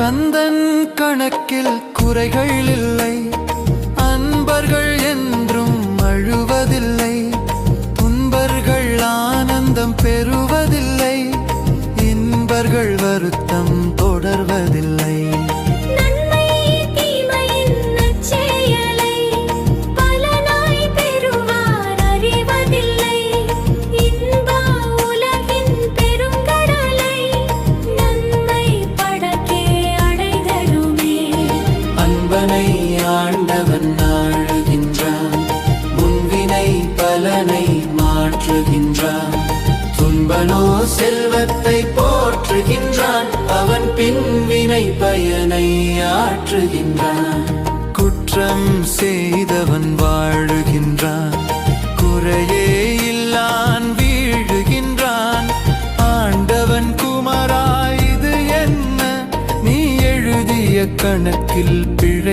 கந்தன் கணக்கில் குறைகள் இல்லை, அன்பர்கள் என்றும் அழுவதில்லை, துன்பர்கள் ஆனந்தம் பெறுவதில்லை, இன்பர்கள் வருத்தம் தொடர்வதில்லை. ஆண்டவன் ஆளுகின்றான், முன்வினை பலனை மாற்றுகின்றான், துன்பனோ செல்வத்தை போற்றுகின்றான், அவன் பின்வினை பயனை ஆற்றுகின்றான். குற்றம் செய்தவன் வாழுகின்றான், குறையே இல்லான் வீழுகின்றான். ஆண்டவன் குமரா, இது என்ன நீ எழுதிய கணக்கில் பிழை?